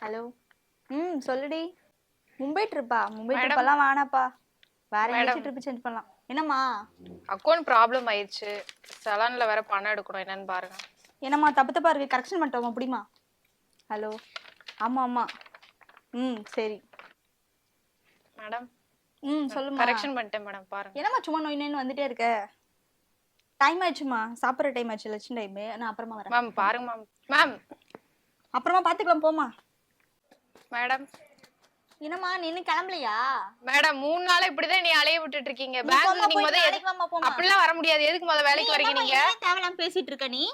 Hello. சொல்லுடி. Mumbai ட்ரிப்பா? Mumbai madam ட்ரிப்பெல்லாம் வேணாப்பா. வேற எங்கேயாச்சும் மேடம் ட்ரிப் சேஞ்ச் பண்ணலாம். என்னம்மா? அக்கௌண்ட் ப்ராப்ளம் ஆயிடுச்சு. சலான்ல வேற பணம் எடுக்கணும், என்னன்னு பாருங்க. என்னம்மா தப்பு தப்பா இருக்கு? கரெக்ஷன் பண்ணிட்டோமா? அப்படிமா? ஹலோ. ஆமா ஆமா. சரி. மேடம் சொல்லுமா. கரெக்ஷன் பண்ணிட்டேன் மேடம், பாருங்க. என்னம்மா சும்மா நோய் நோயின்னு வந்துட்டே இருக்க? டைம் ஆயிடுச்சுமா, சாப்பிட்ற டைம் ஆச்சு, லட்சம் டைம். நான் அப்புறமா வரேன். மேம் பாருங்க மேம். மேம் அப்புறமா பாத்துக்கலாம், போமா. மேடம் என்னம்மா நீ இன்னும் கிளம்பலையா? மேடம் 3 நாளா இப்படிதான் நீ அலைய விட்டுட்டு இருக்கீங்க. நீ பேங்க் போம்மா, நீங்க போய் முத நாளைக்கு வாம்மா, போம்மா. அப்படிலாம் வர முடியாது. எதுக்கு முத வேலைக்கு வரீங்க நீங்க? தேவலாம் பேசிட்டு இருக்க நீ.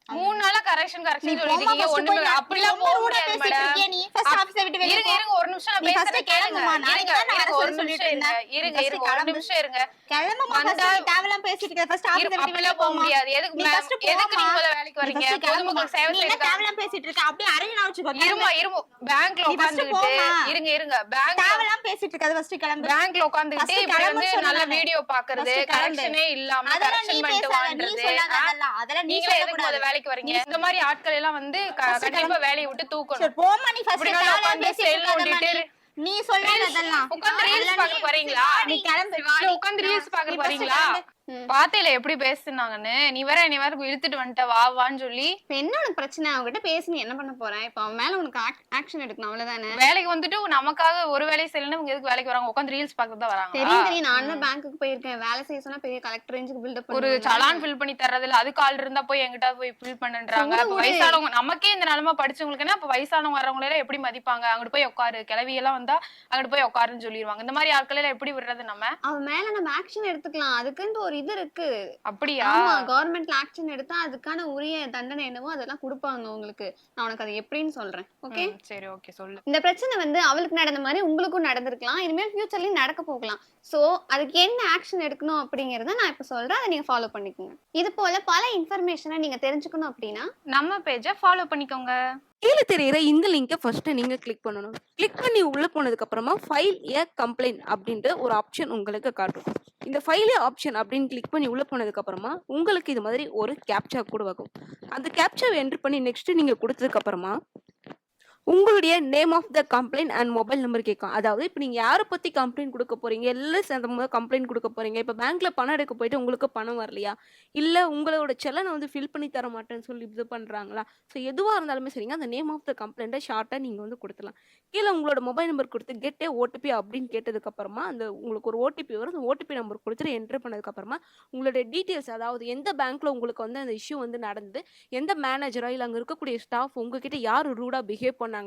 3 நாளா கரெக்ஷன் நீ சொல்லிட்டு போம்மா, இருக்கீங்க. first ஒண்ணுமே போய் அப்படிலாம் போக முடியாது மேடம். நீ ஃபர்ஸ்ட் ஆபீஸ் விட்டு வெளிய இருங்க போ. இருங்க ஒரு நிமிஷம் நான் நீ first பேசுறேன் கேளுங்க. கிளம்புமா. நாளைக்கு தான் நான் இருங்க வர ஒரு சொல்லிட்டு நிமிஷம் இருங்க. இருந்தேன். இருங்க first இருங்க ஒரு கிளம்பு. நிமிஷம் இருங்க. கிளம்புமா, வந்தா first நீ தேவலாம் பேசிட்டு இருக்க. ஃபர்ஸ்ட் ஆபீஸ் விட்டு வெளிய அப்படிலாம் போக போமா. முடியாது. எதுக்கு நீ மேம்? first எதுக்கு போமா. நீங்க முத வேலைக்கு நீ வரீங்க? first கிளம்புமா. பொதுமக்கள் சேவை நீ என்ன செய்யறதுக்கு தேவலாம் பேசிட்டு இருக்க? அப்படியே அரேஞ்ச் வச்சுக்கோ. இருமா இருமா பேங்க்ல நீ first உட்கார்ந்துட்டு போமா. இருங்க இருங்க பேங்க் தேவலாம் பேசிட்டு இருக்க. ஃபர்ஸ்ட் கிளம்பு. பேங்க்ல உட்கார்ந்துட்டு First இப்படி கிளம்பு வந்து நல்ல சொன்னேனே. வீடியோ பாக்குறது, First கிளம்பு. கரெக்ஷனே இல்லாம அதெல்லாம் நீ கரெக்ஷன் பண்ணிட்டு பேசாத. நீ வாங்குறது. சொல்லாத அதெல்லாம். அதெல்லாம் நீ நீங்களே எதுக்கு முத சொல்லக்கூடாது. வேலைக்கு வரீங்க? இந்த மாதிரி ஆட்கள் எல்லாம் வந்து கண்டிப்பா வேலையை விட்டு சரி தூக்கணும். போமா. நீ ஃபர்ஸ்ட் இப்படி நான் தேவலாம் உட்கார்ந்து பேசிட்டு செல் இருக்காதம்மா நோண்டிட்டு நீ. நீ சொல்லாத அதெல்லாம். உட்கார்ந்து ரீல்ஸ் அதெல்லாம் பாக்க போறீங்களா? நீ கிளம்பு. இல்ல உட்கார்ந்து ரீல்ஸ் பாக்க நீ first போறீங்களா? கிளம்பு. பாத்தேல எப்படி பேசுனாங்கன்னு. நீ வேற இழுத்துட்டு வந்துட்ட வா வான்னு சொல்லி. இப்ப என்ன உனக்கு பிரச்சனை? அவகிட்ட பேசி நீ என்ன பண்ண போற? இப்ப அவன் மேல உனக்கு ஆக்ஷன் எடுக்கணும், அவ்வளவுதானே? வேலைக்கு வந்துட்டு நமக்காக ஒரு வேலையை செய்யலன்னு இவங்க எதுக்கு வேலைக்கு வராங்க? உட்கார்ந்து ரீல்ஸ் பாக்க தான் வராங்க. தெரியும் நான் தான் பேங்க்குக்கு போயிருக்கேன். வேலை செய்ய சொன்னா பெரிய கலெக்டர் ரேஞ்சுக்கு பில்டப் ஒரு சலான் ஃபில் பண்ணி தரதுல அதுக்கு ஆள் இருந்தா போய் எங்கிட்ட போய் ஃபில் பண்ணுன்றாங்க. அப்ப வயசானவங்க நமக்கே இந்த நிலைமை படிச்சவங்களுக்கு என்ன, அப்ப வயசானவங்க வரவங்க எல்லாம் எப்படி மதிப்பாங்க? அங்கிட்டு போய் உட்காரு, கிளவி எல்லாம் வந்தா அங்கிட்டு போய் உட்காருன்னு சொல்லிடுவாங்க. இந்த மாதிரி ஆட்கள் எல்லாம் எப்படி விடுறது நம்ம? அவன் மேல நம்ம ஆக்ஷன் எடுத்துக்கலாம். அதுக்குன்னு ஒரு இது இருக்கு. அப்படியா? ஆமா, கவர்மெண்ட்ல ஆக்ஷன் எடுத்தா அதுக்கான உரிய தண்டனை என்னவோ அதெல்லாம் கொடுப்பாங்க உங்களுக்கு. நான் உனக்கு அது எப்படின்னு சொல்றேன். ஓகே சரி ஓகே சொல்லு. இந்த பிரச்சனை வந்து அவளுக்கு நடந்த மாதிரி உங்களுக்கும் நடந்திருக்கலாம். இனிமேல் ஃபியூச்சர்லயும் நடக்க போகலாம். சோ அதுக்கு என்ன ஆக்ஷன் எடுக்கணும் அப்படிங்கறத நான் இப்ப சொல்றேன். அதை நீங்க ஃபாலோ பண்ணிக்கோங்க. இது போல பல இன்ஃபர்மேஷனை நீங்க தெரிஞ்சுக்கணும் அப்படின்னா நம்ம பேஜை ஃபாலோ பண்ணிக்கோங்க. கீழே தெரியுற இந்த லிங்கை ஃபர்ஸ்ட் நீங்க கிளிக் பண்ணணும். கிளிக் பண்ணி உள்ள போனதுக்கு அப்புறமா ஃபைல் ஏ கம்ப்ளைண்ட் அப்படின்ற ஒரு ஆப்ஷன் உங்களுக்கு காட்டும். இந்த ஃபைல் ஆப்ஷன் அப்படின்னு கிளிக் பண்ணி உள்ள போனதுக்கு அப்புறமா உங்களுக்கு இது மாதிரி ஒரு கேப்சா கூட வரும். அந்த கேப்சாவை என்டர் பண்ணி நெக்ஸ்ட் நீங்க கொடுத்ததுக்கு அப்புறமா உங்களுடைய name of the complaint and mobile number கேட்கும். அதாவது இப்போ நீங்கள் யாரை பற்றி கம்ப்ளைண்ட் கொடுக்க போகிறீங்க, எல்லாம் சேர்ந்த போது கம்ப்ளைண்ட் கொடுக்க போகிறீங்க. இப்போ பேங்க்கில் பணம் எடுக்க போயிட்டு உங்களுக்கு பணம் வரலையா, இல்லை உங்களோட செலனை வந்து ஃபில் பண்ணி தர மாட்டேன்னு சொல்லி இது பண்ணுறாங்களா, ஸோ எதுவாக இருந்தாலுமே சரிங்க, அந்த நேம் ஆஃப் த கம்ப்ளைண்ட்டை ஷார்ட்டாக நீங்கள் வந்து கொடுத்துலாம். கீழே உங்களோட மொபைல் நம்பர் கொடுத்து கெட்டே ஓடிபி அப்படின்னு கேட்டதுக்கப்புறமா அந்த உங்களுக்கு ஒரு ஓடிபி வரும். அந்த ஓடிபி நம்பர் கொடுத்துட்டு என்ட்ரு பண்ணதுக்கப்புறமா உங்களுடைய டீட்டெயில்ஸ், அதாவது எந்த பேங்க்கில் உங்களுக்கு வந்து அந்த இஷ்யூ வந்து நடந்து, எந்த மேனேஜரோ இல்லை அங்கே இருக்கக்கூடிய ஸ்டாஃப் உங்ககிட்ட யார் ரூடாக பிஹேவ் பண்ணாங்க,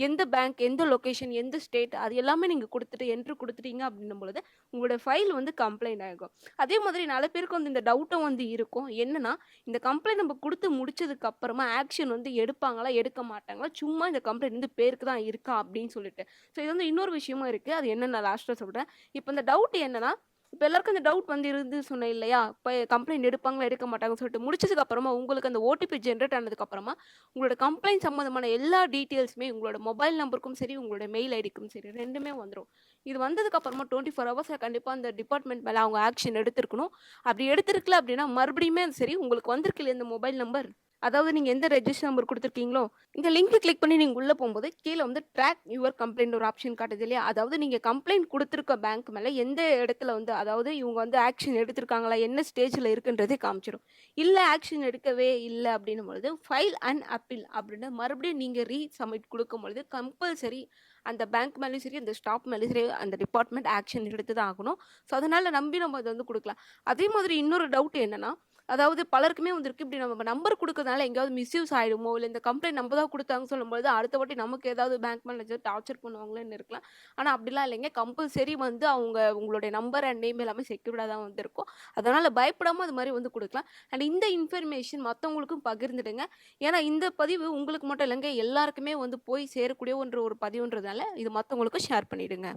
எந்த பேங்க், எந்த லொகேஷன், எந்த ஸ்டேட், அது எல்லாமே நீங்கள் கொடுத்துட்டு என்ட்ரு கொடுத்துட்டீங்க அப்படின்னும் பொழுது உங்களோட ஃபைல் வந்து கம்ப்ளைண்ட் ஆகும். அதே மாதிரி நிறைய பேருக்கு வந்து இந்த டவுட்டும் வந்து இருக்கும். என்னன்னா, இந்த கம்ப்ளைண்ட் நம்ம கொடுத்து முடிச்சதுக்கு அப்புறமா ஆக்ஷன் வந்து எடுப்பாங்களா எடுக்க மாட்டாங்களா, சும்மா இந்த கம்ப்ளைண்ட் வந்து பேருக்கு தான் இருக்கா அப்படின்னு சொல்லிட்டு. ஸோ இது வந்து இன்னொரு விஷயமும் இருக்குது. அது என்ன நான் லாஸ்ட்டாக சொல்கிறேன். இப்போ இந்த டவுட் என்னன்னா, இப்போ எல்லாருக்கும் இந்த டவுட் வந்து இருந்து சொன்னேன் இல்லையா, இப்போ கம்ப்ளைண்ட் எடுப்பாங்களா எடுக்க மாட்டாங்கன்னு சொல்லிட்டு முடிச்சதுக்கு அப்புறமா உங்களுக்கு அந்த ஓடிபி ஜென்ரேட் ஆனதுக்கு அப்புறமா உங்களோட கம்ப்ளைண்ட் சம்மந்தமான எல்லா டீட்டெயில்ஸுமே உங்களோட மொபைல் நம்பருக்கும் சரி உங்களோட மெயில் ஐடிக்கும் சரி ரெண்டுமே வந்துடும். இது வந்ததுக்கு அப்புறமா 24 ஹவர்ஸில் கண்டிப்பாக அந்த டிபார்ட்மெண்ட் மேலே அவங்க ஆக்ஷன் எடுத்திருக்கணும். அப்படி எடுத்திருக்கல அப்படின்னா மறுபடியுமே சரி உங்களுக்கு வந்திருக்கு இல்லையா இந்த மொபைல் நம்பர், அதாவது நீங்கள் எந்த ரெஜிஸ்டர் நம்பர் கொடுத்துருக்கீங்களோ இந்த லிங்க் கிளிக் பண்ணி நீங்கள் உள்ளே போகும்போது கீழே வந்து ட்ராக் யுவர் கம்ப்ளைண்ட் ஒரு ஆப்ஷன் காட்டுது இல்லையா, அதாவது நீங்கள் கம்ப்ளைண்ட் கொடுத்துருக்க பேங்க் மேலே எந்த இடத்துல வந்து, அதாவது இவங்க வந்து ஆக்ஷன் எடுத்திருக்காங்களா, என்ன ஸ்டேஜில் இருக்குன்றதே காமிச்சிடும். இல்லை ஆக்ஷன் எடுக்கவே இல்லை அப்படின்னும் பொழுது ஃபைல் அண்ட் அப்பீல் அப்படின்னு மறுபடியும் நீங்கள் ரீசப்மிட் கொடுக்கும் பொழுது கம்பல்சரி அந்த பேங்க் மேலேயும் சரி அந்த ஸ்டாஃப் மேலேயும் சரி அந்த டிபார்ட்மெண்ட் ஆக்ஷன் எடுத்து தான் ஆகணும். ஸோ அதனால் நம்பி நம்ம அதை வந்து கொடுக்கலாம். அதே மாதிரி இன்னொரு டவுட் என்னென்னா, அதாவது பலருக்குமே வந்துருக்கு, இப்படி நம்ம நம்பர் கொடுக்கறதுனால எங்கேயாவது மிஸ்யூஸ் ஆகிடுமோ, இல்லை இந்த கம்ப்ளைண்ட் நம்ம தான் கொடுத்தாங்கன்னு சொல்லும்போது அடுத்த வாட்டி நமக்கு ஏதாவது பேங்க் மேனேஜர் டார்ச்சர் பண்ணுவாங்களேன்னு இருக்கலாம். ஆனால் அப்படிலாம் இல்லைங்க. கம்பல்சரி வந்து அவங்க உங்களுடைய நம்பர் அண்ட் நேம் எல்லாமே செக்யூர்டாக தான் வந்துருக்கும். அதனால் பயப்படாமல் அது மாதிரி வந்து கொடுக்கலாம். அண்ட் இந்த இன்ஃபர்மேஷன் மற்றவங்களுக்கும் பகிர்ந்துடுங்க. ஏன்னா இந்த பதிவு உங்களுக்கு மட்டும் இல்லைங்க, எல்லாருக்குமே வந்து போய் சேரக்கூடிய ஒரு பதிவுன்றதுனால இது மற்றவங்களுக்கும் ஷேர் பண்ணிவிடுங்க.